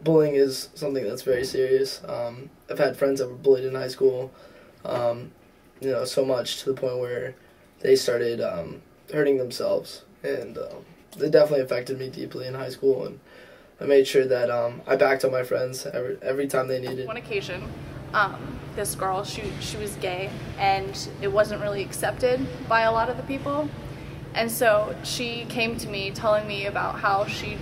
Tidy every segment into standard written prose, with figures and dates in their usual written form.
bullying is something that's very serious. I've had friends that were bullied in high school, so much to the point where they started hurting themselves, and it definitely affected me deeply in high school, and I made sure that I backed up my friends every time they needed. One occasion, this girl, she was gay, and it wasn't really accepted by a lot of the people, and so she came to me telling me about how she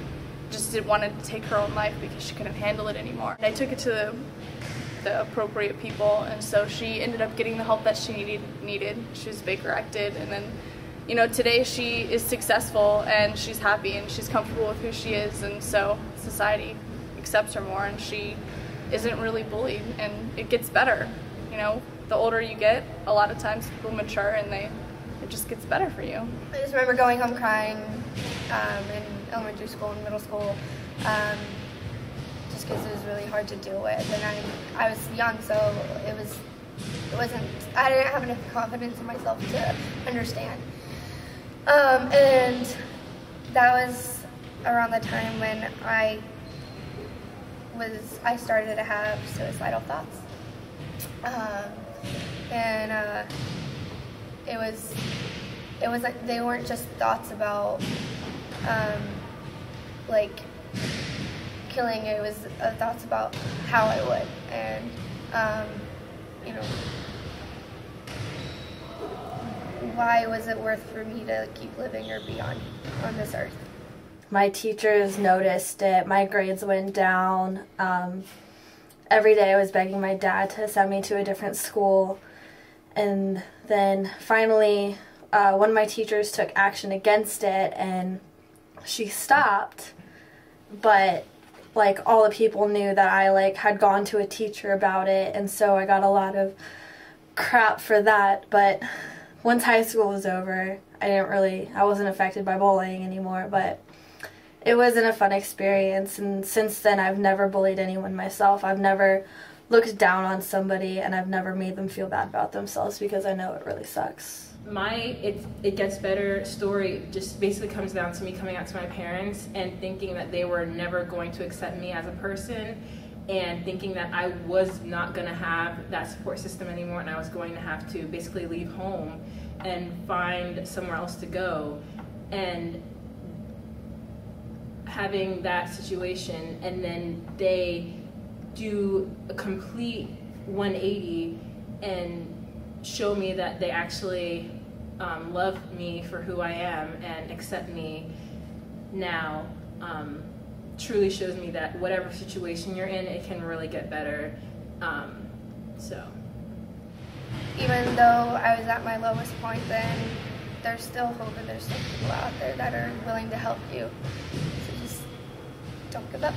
just wanted to take her own life because she couldn't handle it anymore. And I took it to the appropriate people, and so she ended up getting the help that she needed. She was Baker acted, and then today she is successful and she's happy and she's comfortable with who she is, and so society accepts her more and she isn't really bullied, and it gets better. The older you get, a lot of times people mature and it just gets better for you. I just remember going home crying in elementary school and middle school, just because it was really hard to deal with, and I was young, so I didn't have enough confidence in myself to understand. And that was around the time when I started to have suicidal thoughts. It was like they weren't just thoughts about like killing. It was thoughts about how I would, and why was it worth for me to keep living or be on this earth? My teachers noticed it. My grades went down. Every day I was begging my dad to send me to a different school. And then finally, one of my teachers took action against it, and she stopped. But all the people knew that I had gone to a teacher about it, and so I got a lot of crap for that. But once high school was over, I wasn't affected by bullying anymore, but it wasn't a fun experience, and since then I've never bullied anyone myself. I've never looked down on somebody, and I've never made them feel bad about themselves because I know it really sucks. My It Gets Better story just basically comes down to me coming out to my parents and thinking that they were never going to accept me as a person, and thinking that I was not going to have that support system anymore, and I was going to have to basically leave home and find somewhere else to go. And having that situation, and then they do a complete 180 and show me that they actually love me for who I am and accept me now, truly shows me that whatever situation you're in, it can really get better. Even though I was at my lowest point then, there's still hope, and there's still people out there that are willing to help you. So just don't give up.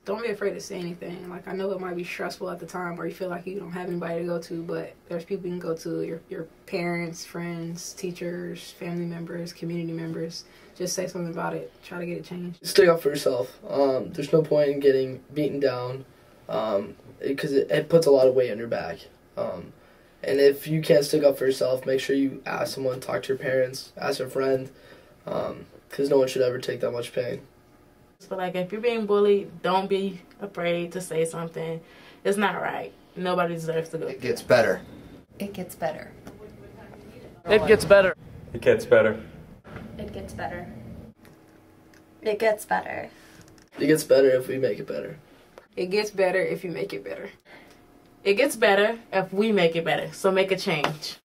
Don't be afraid to say anything. I know it might be stressful at the time, or you feel like you don't have anybody to go to, but there's people you can go to, your parents, friends, teachers, family members, community members. Just say something about it. Try to get it changed. Stick up for yourself. There's no point in getting beaten down, because it puts a lot of weight on your back. And if you can't stick up for yourself, make sure you ask someone, talk to your parents, ask a friend, because no one should ever take that much pain. But if you're being bullied, don't be afraid to say something. It's not right. Nobody deserves to go. It gets better. It gets better. It gets better. It gets better. It gets better. It gets better. It gets better if we make it better. It gets better if you make it better. It gets better if we make it better. So make a change.